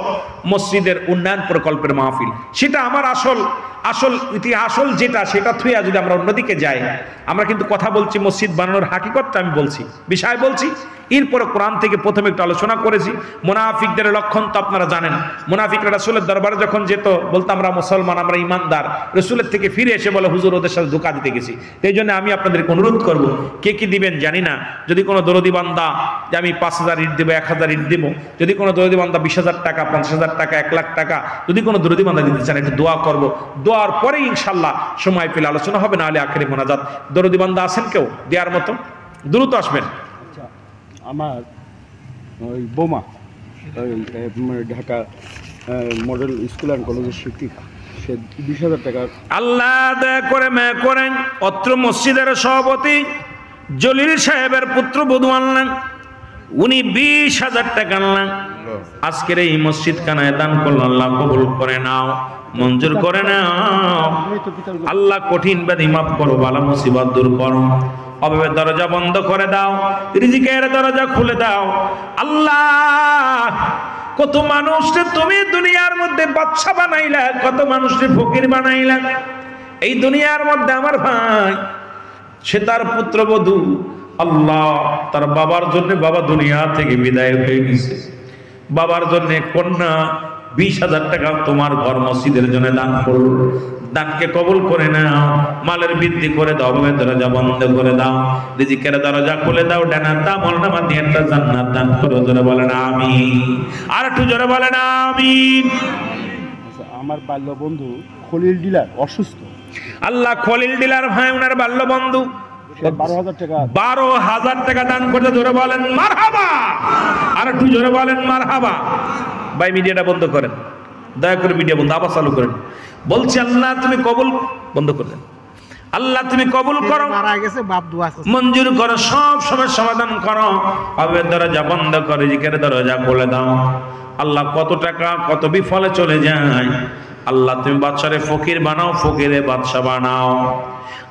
মসজিদের উন্নয়ন প্রকল্পের মাহফিল। সেটা আমার আসল যেটা, সেটা থুইয়া যদি আমরা অন্যদিকে যাই, আমরা কিন্তু কথা বলছি মসজিদ বানানোর হাকিকতটা আমি বলছি, বিষয় বলছি। এরপরে কোরআন থেকে প্রথমে একটু আলোচনা করেছি। মুনাফিকদের লক্ষণ তো আপনারা জানেন। মুনাফিকরা রাসূলের দরবারে যখন যেত, বলতো আমরা মুসলমান, আমরা ইমানদার। রাসূলের থেকে ফিরে এসে বলে হুজুর ওদের সাথে ধোঁকা দিতে গেছি। এই জন্য আমি আপনাদেরকে অনুরোধ করব, কে কি দিবেন জানি না, যদি কোনো দরদি বান্দা যে আমি 5,000 ইট দেবো, 1,000 ইট দেবো, যদি কোনো দরদি বান্দা 20,000 টাকা, 50,000 টাকা, 1 লাখ টাকা, যদি কোনো দরদি বান্দা দিতে চান, একটু দোয়া করব। দোয়ার পরে ইনশাল্লাহ সময় পেলে আলোচনা হবে, না হলে আখেরি মোনাজাত। দরদি বান্দা আছেন কেউ দেওয়ার মতো? দ্রুত আসবেন। আমার ওই বোমা, ওই ঢাকা মডেল স্কুল অ্যান্ড কলেজের শিক্ষিকা, সে 20,000 টাকা। আল্লাহ দয়া করে মেয়ে করেন। অত্র মসজিদের সভাপতি জলিল সাহেবের পুত্র বধূ আনলেন, উনি 20,000 টাকা আনলেন। আজকের এই মসজিদ খানায় দান করলেন। আল্লাহ কবুল করে নাও, মঞ্জুর করে নাও। আল্লাহ কঠিন ব্যাধি মাফ করো, বালা মুসিবত দূর করো, অভাবের দরজা বন্ধ করে দাও, রিজিকের দরজা খুলে দাও। আল্লাহ কত মানুষকে তুমি দুনিয়ার মধ্যে বাদশা বানাইলা, কত মানুষকে ফকির বানাইলা। এই দুনিয়ার মধ্যে আমার ভাই, সে তার পুত্রবধূ, আল্লাহ তার বাবার জন্য, বাবা দুনিয়া থেকে বিদায় হয়ে গেছে, বাবার জন্য কন্যা 20,000 টাকা তোমার ঘর মসজিদের জন্য দান করল। দানকে কবুল করে নাও, মালের বৃদ্ধি করে দাও, অভাবের দরজা বন্ধ করে দাও, রিজিকের দরজা খুলে দাও, ডানার আমলনামা দিয়ে একটা জান্নাত দান করো। জোরে বলেন আমিন। আর একটু জোরে বলেন আমিন। আমার বাল্য বন্ধু খলিল ডিলার অসুস্থ, আল্লাহ খলিল ডিলার ভাই, ওনার বাল্য বন্ধু 12,000 টাকা, 12,000 টাকা দান করতে। জোরে বলেন মারহাবা। আর একটু জোরে বলেন মারহাবা। ভাই মিডিয়াটা বন্ধ করেন, দয়া করে মিডিয়া বন্ধ, আবার চালু করেন। বলছি আল্লাহ তুমি কবুল, বন্ধ করে দেন। আল্লাহ তুমি কবুল করো, মঞ্জুর করো, সব সময় সমাধান করো, অভাবের দরজা বন্ধ করে, রিজিকের দরজা খুলে দাও। আল্লাহ কত টাকা কত বিফলে চলে যায়, আল্লাহ তুমি বাদশারে ফকির বানাও, ফকিরে বাদশা বানাও।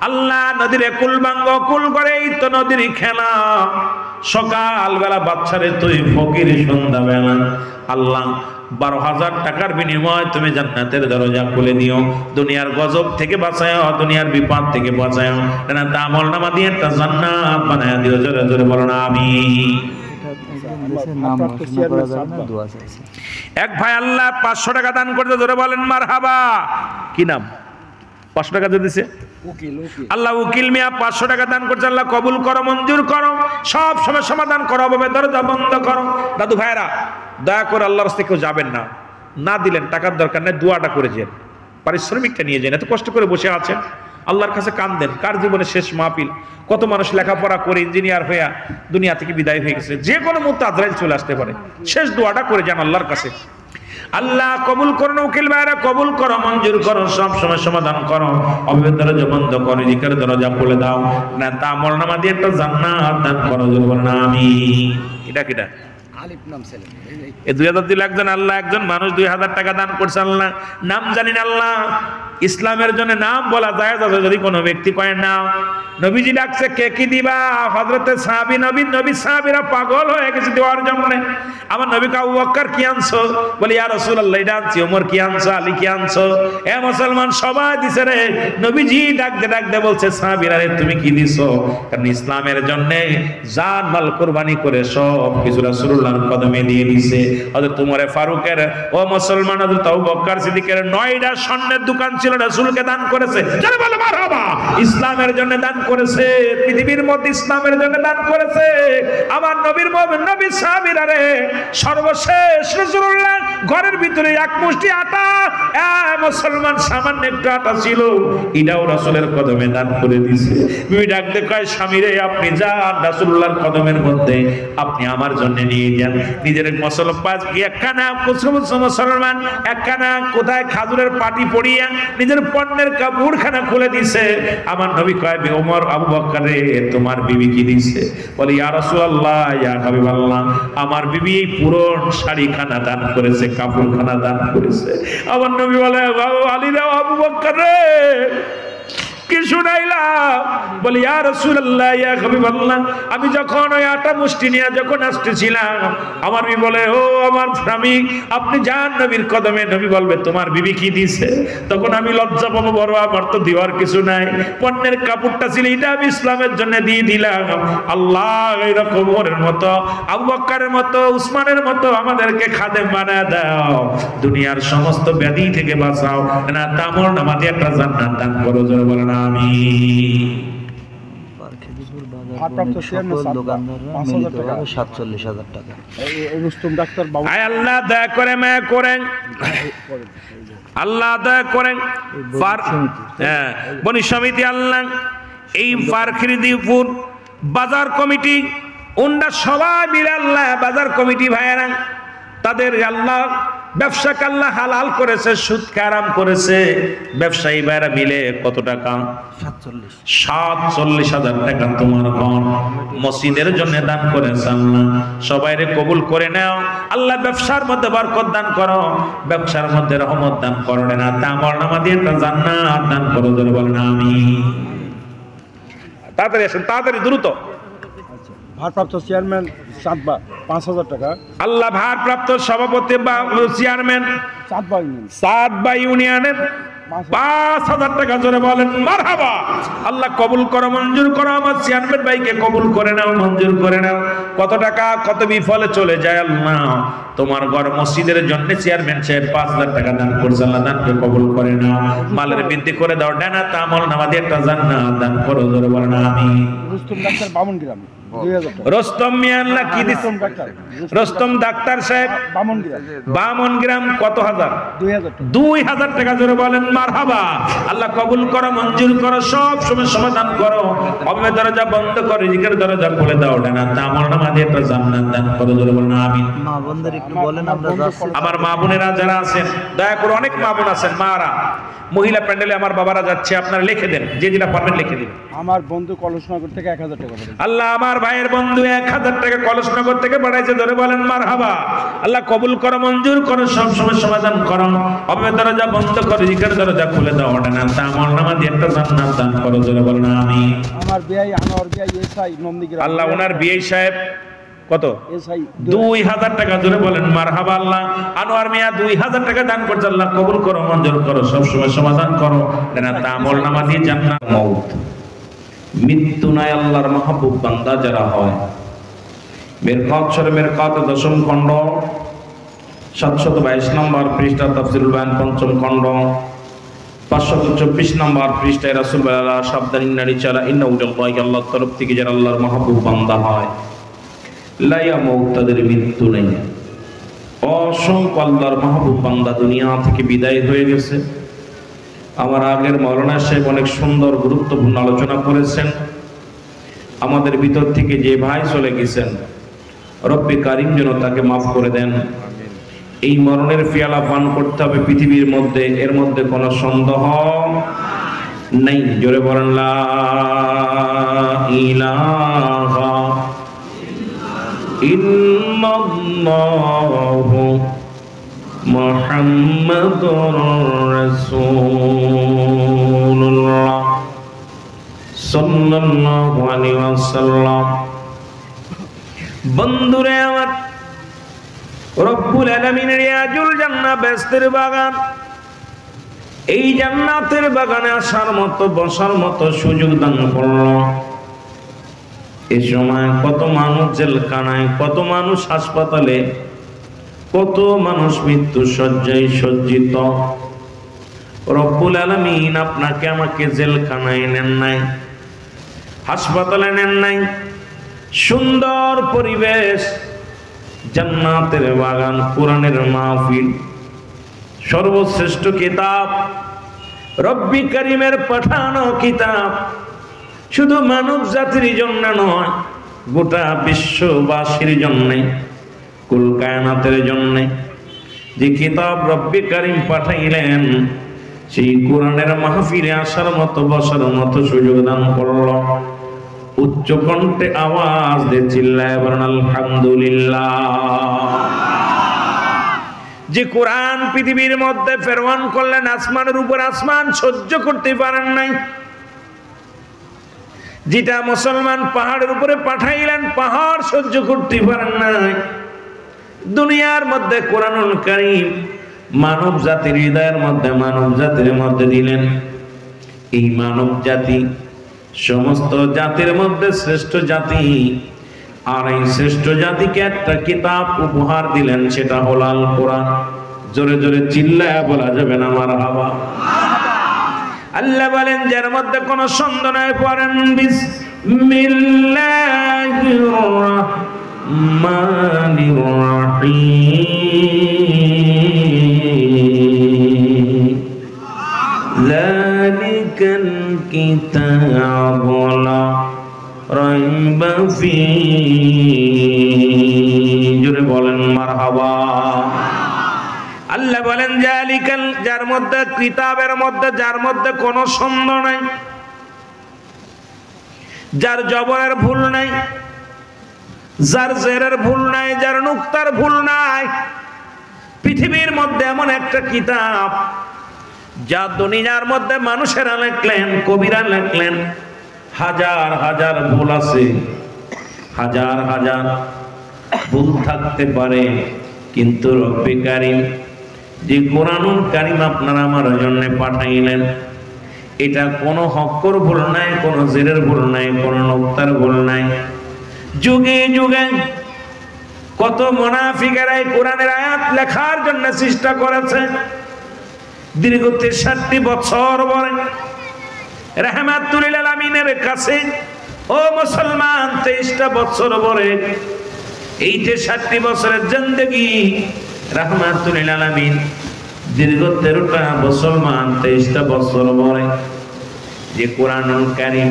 আল্লাহ নদীর কুল ভাঙ্গ, কুল করে এই তো নদীর খেলা। সকালবেলা বাদশারে তুই ফকির, সন্ধ্যাবেলা আল্লাহ 12,000 টাকার বিনিময় তুমি জান্নাতের দরজা খুলে দিও। দুনিয়ার গজব থেকে বাঁচাও, দুনিয়ার বিপদ থেকে বাঁচাও, না আমলনামা দিয়ে একটা জান্নাত বানায় দিও। জোরে জোরে বলো না আমিন। এক ভাই আল্লাহ 500 টাকা দান করতে, ধরে বলেন মারহাবা। কি নাম? 500 টাকা দিয়েছে আল্লাহ উকিল মিয়া, 500 টাকা দান করছে। আল্লাহ কবুল করো, মঞ্জুর করো, সব সময় সমাধান করো, অভাবে দরজা বন্ধ করো। দাদু ভাইরা দয়া করে আল্লাহর রাস্তায় কেউ যাবেন না, না দিলেন টাকার দরকার নেই, দোয়াটা করে যান, পারিশ্রমিকটা নিয়ে যান। এত কষ্ট করে বসে আছেন, আল্লাহর কাছে কান্দেন। কার জীবনে শেষ মাহফিল, কত মানুষ লেখাপড়া করে ইঞ্জিনিয়ার হইয়া দুনিয়া থেকে বিদায় হয়ে গেছে, যে কোনো মুহূর্তে আজরাইল চলে আসতে পারে। শেষ দোয়াটা করে যান আল্লাহর কাছে। আল্লাহ কবুল করো, উকিল ভাইরা কবুল করো, মঞ্জুর করো, সব সময় সমাধান করো, অভাবের দরজা বন্ধ করো, রিজিকের দরজা খুলে দাও, না তা আমলনামা দিয়ে একটা জান্নাত দান করো। বলুন আমিন। এটা কিটা আলিফ নাম ছেলে, এই 2000 দিল একজন। আল্লাহ একজন মানুষ 2000 টাকা দান করছে। আল্লাহ নাম জানি না, আল্লাহ ইসলামের জন্য নাম বলা যায় যদি কোনো ব্যক্তি কয় না, নবীজি ডাকছে কে কি দিবা? হযরতে সাহাবী, নবী সাহাবীরা পাগল হয়ে গেছে দেওয়ার জন্য। আমার নবী আবু বকর কি আনছো? বলি ইয়া রাসূলুল্লাহ এটা আনছি। ওমর কি আনছো? আলী কি আনছো? এ মুসলমান সবাই দিছে রে। নবীজি ডাকতে বলছে সাহাবীরা রে তুমি কি দিছো? কারণ ইসলামের জন্য জান মাল কুরবানি করে সব কিছু রাসূলুল্লাহর কদমে দিয়ে দিছে। হযরত ওমর ফারুকের, ও মুসলমান, হযরত আবু বকর সিদ্দিকের 9টা স্বর্ণের দোকান ছিল, রাসূলকে দান করেছে। যারা বলে মারহাবা, ইসলামের জন্য দান করেছে, পৃথিবীর মধ্যে ইসলামের জন্য দান করেছে। আমার নবীর মুমিন নবী সাহাবীরা রে, সর্বশেষ রাসূলুল্লাহ ঘরের ভিতরে এক মুষ্টি আটা, মুসলমান সামান্য একটু আটা ছিল, এটাও রাসূলের কদমে দান করে দিয়েছে। বিবি ডাক দিয়ে কয়, স্বামী রে, আপনি যান রাসূলুল্লাহর কদমের মধ্যে আপনি আমার জন্য নিয়ে যান। নিজের মুসলমান একখানা মুসলমান একখানা কোথায় খাজুরের পাটি পড়িয়া নিজের পণ্যের কাপড়খানা খুলে দিছে। আমার নবী কয়, ওমর, আবু বকর রে, তোমার বিবি কি দিছে? বলে, ইয়া রাসূলুল্লাহ, ইয়া হাবিবাল্লাহ, আমার বিবি এই পুরো শাড়িখানা দান করেছে, কাপড়খানা দান করেছে। আমার নবী বলে, আলী রে, আবু বকর রে, কি শুনাইলাম? বলি, ইয়া রাসূলুল্লাহ, ইয়া হাবিবাল্লাহ, আমি যখন ওই আটা মুষ্টি নিয়ে যখন আসতেছিলাম, আমার বিবি বলে, ও আমার স্বামী, আপনি যান নবীর কদমে। নবী বলবে, তোমার বিবি কি দিছে? তখন আমি লজ্জা পাবো বড়, আমার তো দেওয়ার কিছু নাই, পণ্যের কাপড়টা ছিল, এটা আমি ইসলামের জন্য দিয়ে দিলাম। আল্লাহ এরকম ওরের মতো, আবু বকরের মতো, উসমানের মতো আমাদেরকে খাদেম বানায় দাও, দুনিয়ার সমস্ত ব্যাধি থেকে বাঁচাও, না তামর নামাতে একটা জান্নাত দান করো। জোরে বলেন আমিন। ভারপ্রাপ্ত চেয়ারম্যান দোকানদাররা 47,000 টাকা। রুস্তম ডাক্তার বাবু, আয় আল্লাহ দয়া করে মায়া করেন, আল্লাহ দয়া করেন। বনি সমিতি আল্লাহ এই ফারখিদিপুর বাজার কমিটি ওনরা সবাই মিলে আল্লাহ বাজার কমিটি ভাইয়েরা তাদের আল্লাহ ব্যবসাকে আল্লাহ হালাল করেছে, সুদকে হারাম করেছে। ব্যবসায়ী ভাইরা মিলে কত টাকা? 47,000 টাকা তোমার ঘর মসজিদের জন্য দান করেছে। আল্লাহ সবাইরে কবুল করে নাও। আল্লাহ ব্যবসার মধ্যে বরকত দান করো, ব্যবসার মধ্যে রহমত দান করো, না তামর নামা দিয়ে একটা জান্নাত দান করো। জোরে বলেন আমিন। তাড়াতাড়ি আসেন, তাড়াতাড়ি দ্রুত। ভারপ্রাপ্ত চেয়ারম্যান চাঁদবা 5,000 টাকা। আল্লাহ ভারপ্রাপ্ত সভাপতি বা চেয়ারম্যান চাঁদবা ইউনিয়নের 5,000 টাকা। জোরে বলেন মারহাবা। আল্লাহ কবুল করো, মঞ্জুর করো, আমার চেয়ারম্যান ভাইকে কবুল করে নাও, মঞ্জুর করে নাও। কত টাকা কত বিফলে চলে যায় আল্লাহ। তোমার ঘর মসজিদের জন্য চেয়ারম্যান সাহেব 5,000 টাকা দান করছে। আল্লাহ দানকে কবুল করে নাও, মালের বৃদ্ধি করে দাও, ডানা তামল নামাদি একটা জান্নাত দান করো। জোরে বলেন আমিন। রুস্তম ডাক্তার বামনগ্রাম 2,000 টাকা। রোস্তম মিয়া আল্লাহ কি দিচ্ছেন? রোস্তম ডাক্তার সাহেব বামনগ্রাম কত হাজার? 2,000 টাকা। জোরে বলেন মারহাবা। আল্লাহ কবুল করো, মঞ্জুর করো, সব সময় সমাধান করো, অবে দরজা বন্ধ করো, রিজিকের দরজা খুলে দাও, ডানা তামল নামাদি একটা জান্নাত দান করো। জোরে বলেন আমিন। মা বোনদের একটু বলেন, আমরা যাচ্ছি। আমার মা বোনেরা যারা আছেন দয়া করে, অনেক মা বোন আছেন, মারা মহিলা প্যান্ডেলে আমার বাবারা যাচ্ছে, আপনারা লিখে দেন, যে যেটা পারবেন লিখে দিন। আমার বন্ধু কলসনগর থেকে 1,000 টাকা পাঠাইছে। আল্লাহ আমার ভাইয়ের বন্ধু 1,000 টাকা কলসনগর থেকে পাঠাইছে। ধরে বলেন মারহাবা। আল্লাহ কবুল করো, মঞ্জুর করো, সব সময় সমাধান করো, অবে দরজা বন্ধ করো, রিজিকের দরজা খুলে দাও, না তামল নামাদি একটা জান্নাত দান করো। জোরে বলেন আমিন। আমার বিআই আনোয়ার বিআই এসআই নন্দীগ্রাম। আল্লাহ ওনার বিআই সাহেব কত? 2,000 টাকা। জোরে বলেন মারহাবা। আল্লাহ আনোয়ার মিয়া 2,000 টাকা দান করছে। আল্লাহ কবুল করো, মঞ্জুর করো, সব সময় সমাধান করো, না তামল নামাদি জান্নাত। মউত মৃত্যু নাই আল্লাহর মাহবুব বান্দা যারা হয়, মিরকাত শরীফের 10ম খণ্ড 722 নম্বর পৃষ্ঠা, তাফসীরুল বায়ান 5ম খণ্ড 524 নম্বর পৃষ্ঠায় রাসূল বলেন, সাবধান নারী চালা ইন্না উজাল্লাহি, আল্লাহর তরফ থেকে যারা আল্লাহর মাহবুব বান্দা হয়, লা ইয়ামুত, তাদের মৃত্যু নেই। অসংখ্য আল্লাহর মাহবুব বান্দা দুনিয়া থেকে বিদায় হয়ে গেছে। আমার আগের মাওলানা সাহেব অনেক সুন্দর গুরুত্বপূর্ণ আলোচনা করেছেন। আমাদের ভিতর থেকে যে ভাই চলে গেছেন, রব্বে কারিম যেন তাকে মাফ করে দেন। এই মরণের পেয়ালা পান করতে হবে পৃথিবীর মধ্যে, এর মধ্যে কোনো সন্দেহ নেই। জোরে বলেন লা ইলাহা ইল্লাল্লাহু মুহাম্মাদুর রাসূলুল্লাহ সাল্লাল্লাহু আলাইহি ওয়াসাল্লাম। বন্ধুরে আমার, রব্বুল আলামিনের রিয়াজুল জান্নাহ বেহেশতের বাগান, এই জান্নাতের বাগানে আসার মতো বসার মতো সুযোগ দান করলো। এই সময় কত মানুষ জেলখানায়, কত মানুষ হাসপাতালে, কত মানুষ মৃত্যু শয্যায় সজ্জিত। রব্বুল আলামিন আপনাকে আমাকে জেলখানায় নেন নাই, হাসপাতালে নেন নাই, সুন্দর পরিবেশ জান্নাতের বাগান, কোরআনের মাহফিল, সর্বশ্রেষ্ঠ কিতাব, রব্বি করিমের পাঠানো কিতাব। শুধু মানব জাতির জন্য নয়, গোটা বিশ্ববাসীর জন্য, কুল কায়নাতের জন্য যে কিতাব রব্বি করিম পাঠাইলেন, সেই কোরআনের মাহফিলে আসার মতো, বসার মতো সুযোগ দান করল। উচ্চ কণ্ঠে আওয়াজ দিয়ে চিল্লায় বলেন আলহামদুলিল্লাহ। যে কোরআন পৃথিবীর মধ্যে প্রেরণ করলেন, আসমানের উপর আসমান সহ্য করতে পারেন নাই। যেটা মুসলমান পাহাড়ের উপরে পাঠাইলেন, পাহাড় সহ্য করতে পারেন নাই। দুনিয়ার মধ্যে কোরআনুল কারীম মানব জাতির হৃদয়ের মধ্যে, মানব জাতির মধ্যে দিলেন। এই মানব জাতি সমস্ত জাতির মধ্যে শ্রেষ্ঠ জাতি, আর এই শ্রেষ্ঠ জাতিকে একটা কিতাব উপহার দিলেন, সেটা হলো আল কোরআন। জোরে জোরে চিল্লায়া বলা যাবে না মারহাবা। আল্লাহ বলেন যার মধ্যে কোনো সন্দেহ নাই, পড়েন বিসমিল্লাহির রাহমানির রাহিম। যালিকাল কিতাবু লা রাইবা ফীহি। জোরে বলেন মারহাবা। আল্লাহ বলেন জালিকাল, যার মধ্যে, কিতাবের মধ্যে, যার মধ্যে কোনো সন্দেহ নাই, যার জবরের ভুল নাই, যার জেরের ভুল নাই, যার নুক্তার ভুল নাই। পৃথিবীর মধ্যে এমন একটা কিতাব যা দুনিয়ার মধ্যে মানুষেরা লেখলেন, কবিরা লেখলেন, হাজার হাজার ভুল আছে, হাজার হাজার ভুল থাকতে পারে, কিন্তু রব্বে কারীম যে কোরআনুল কারীম আপনারা আমার জন্য পাঠাইলেন, এটা কোনো হক্কর ভুল নাই, কোনো জেরের ভুল নাই, কোনো নুক্তার ভুল নাই। যুগে যুগে কত মুনাফিকেরা এই কোরআনের আয়াত লেখার জন্য চেষ্টা করেছে। দীর্ঘ 63 বছর পরে রাহমাতুল লিল আলামিনের কাছে, ও মুসলমান, 23টা বছর পরে, এই 63 বছরের জিন্দেগি রাহমাতুল লিল আলামিন, দীর্ঘ 13টা মুসলমান, 23টা বছর পরে যে কোরআনুল কারীম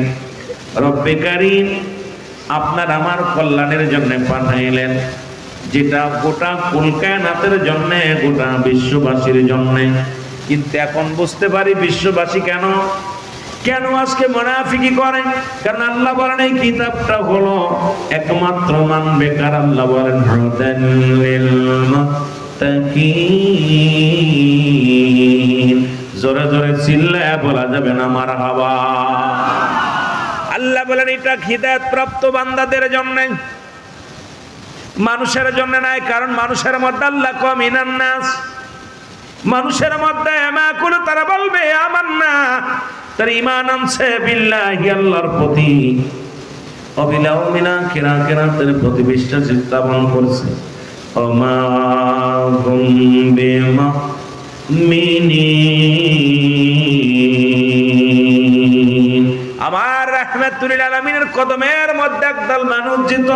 রব্বে কারীম আপনার আমার কল্যাণের জন্য পাঠাইলেন, যেটা গোটা কুল কায়নাতের জন্য, গোটা বিশ্ববাসীর জন্য। কিন্তু এখন বুঝতে পারি বিশ্ববাসী কেন কেন আজকে মুনাফিকি করে। কারণ আল্লাহ বলেন এই কিতাবটা হলো একমাত্র মানবে কার। আল্লাহ বলেন হুদাল লিল মুত্তাকিন। জোরে জোরে চিল্লায়া বলা যাবে না মারহাবা। আল্লাহ বলেন এটা হিদায়াত প্রাপ্ত বান্দাদের জন্য, মানুষের জন্য নাই। কারণ মানুষের মধ্যে আল্লাহ মিনান নাস, মানুষের মধ্যে মাকুল, তারা বলবে আমান্না, তার ঈমান আনছে বিল্লাহি, আল্লাহর প্রতি, অবিলাউ মিনা কিরাতের প্রতি বিশ্বাস স্থাপন করছে। ওমা হুম বিমুমিনিন। আমার রাহমাতুল লিল আলামিনের কদমের মধ্যে একদল মানুষ যেত,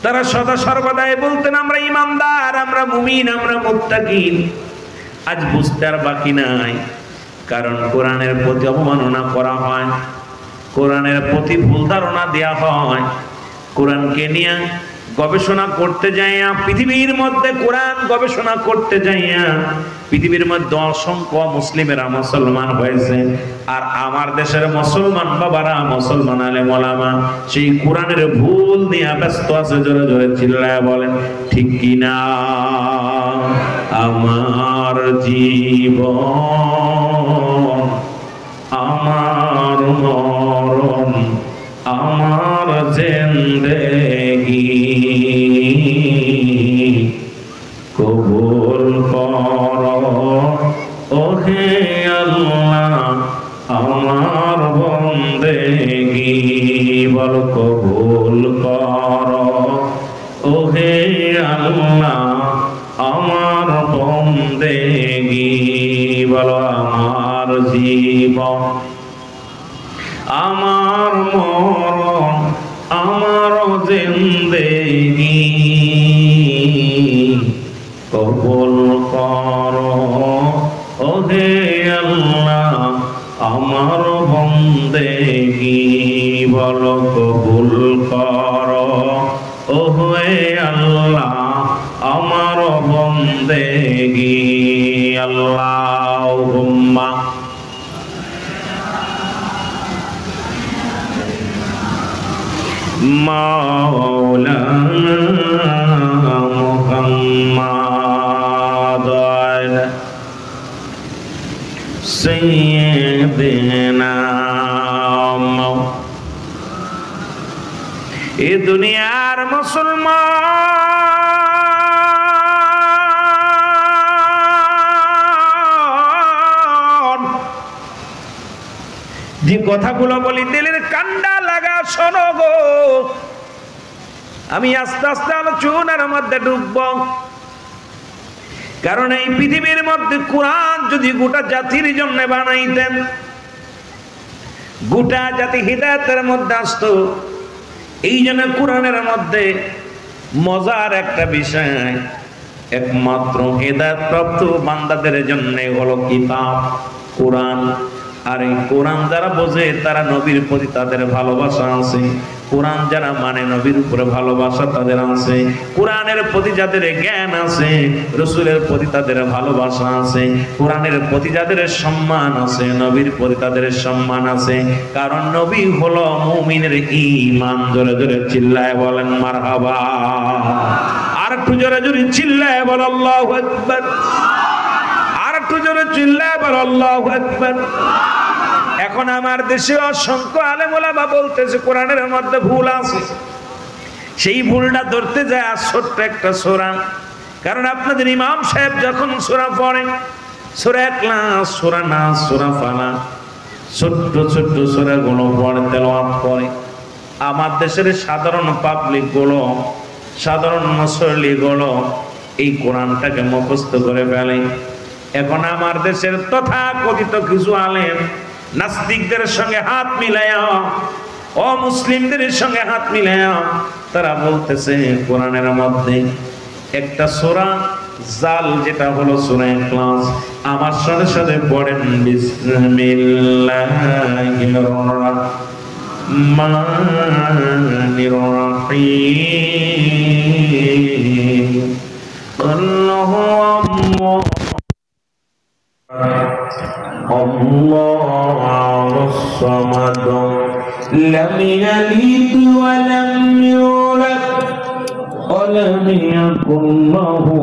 তারা সদা সর্বদাই বলতেন আমরা ইমানদার, আমরা মুমিন, আমরা মুত্তাকিন। আজ বুঝতে আর বাকি নাই, কারণ কোরআনের প্রতি অবমাননা করা হয়, কোরআনের প্রতি ভুল ধারণা দেয়া হয়। কোরআনকে নিয়ে গবেষণা করতে যাইয়া, পৃথিবীর মধ্যে কোরআন গবেষণা করতে যাইয়া পৃথিবীর মধ্যে অসংখ্য মুসলিমেরা মুসলমান হয়েছে। আর আমার দেশের মুসলমান বাবারা, মুসলমান আলেম ওলামা সেই কোরআনের ভুল নিয়ে ব্যস্ত আছে। জোরে জোরে চিল্লায়া বলেন ঠিক কিনা? আমার জীবন, আমার মরণ, আমার জিন্দেগি কবুল করো ওহে আল্লাহ, আমার বন্দেগি বল কবুল করো ওহে আল্লাহ, আমার বন্দেগি বলো। আমার জীবন, আমার মরণ, আমার জিন্দেগি কবুল করো ওহে আল্লাহ আমার বন্দেগি বলো কবুল করো ওহে আল্লাহ আমার বন্দেগি আল্লাহুম্মা মাওলানা মুহাম্মাদ সাইয়্যিদিনা এ দুনিয়ার মুসলমান যে কথাগুলো বলি দিলের কান্ডা লাগা শোনো গো। আমি আস্তে আস্তে আলোচনার মধ্যে ঢুকব, কারণ এই পৃথিবীর মধ্যে কোরআন যদি গোটা জাতির জন্য বানাইতেন, গোটা জাতি হিদায়াতের মধ্যে আসতো। এই জন্য কোরআনের মধ্যে মজার একটা বিষয়, একমাত্র হিদায়াত প্রাপ্ত বান্দাদের জন্য হলো কিতাব কোরআন। আর এই কোরআন যারা বোঝে তারা নবীর প্রতি তাদের ভালোবাসা আছে, কোরআন যারা মানে নবীর উপরে ভালোবাসা তাদের আছে, কোরআনের প্রতি যাদের জ্ঞান আছে রাসূলের প্রতি তাদের ভালোবাসা আছে, কোরআনের প্রতি যাদের সম্মান আছে নবীর প্রতি তাদের সম্মান আছে। কারণ নবী হলো মুমিনের ঈমান। জোরে জোরে চিল্লায় বলেন মারহাবা। আর একটু জোরে জোরে চিল্লায় বল আল্লাহু আকবার। আর একটু জোরে চিল্লায় বল আল্লাহু আকবার। এখন আমার দেশে অসংখ্য আলেম ওলামা বলতেছে কোরআনের মধ্যে ভুল আছে, সেই ভুলটা ধরতে যায় আর ছোট্ট একটা সূরা। কারণ আপনাদের ইমাম সাহেব যখন সূরা পড়েন, সূরা ইখলাস, সূরা নাস, সূরা ফালাক, ছোট্ট ছোট্ট সূরাগুলো পড়ে তেলাওয়াত করে। আমার দেশের সাধারণ পাবলিক গুলো, সাধারণ মুসল্লি গুলো এই কোরআনটাকে মুখস্থ করে ফেলে। এখন আমার দেশের তথাকথিত কিছু আলেম নাস্তিকদের সঙ্গে হাত মিলায়া, অমুসলিমদের সঙ্গে হাত মিলায়া তারা বলতেছে কোরআনের মধ্যে একটা সূরা জাল, যেটা হলো সূরা ইখলাস। আমার সাথে সাথে পড়েন বিসমিল্লাহির রাহমানির রাহিম। আল্লাহু Allahus samad lam yalid wa lam yulad wa lam yakul lahu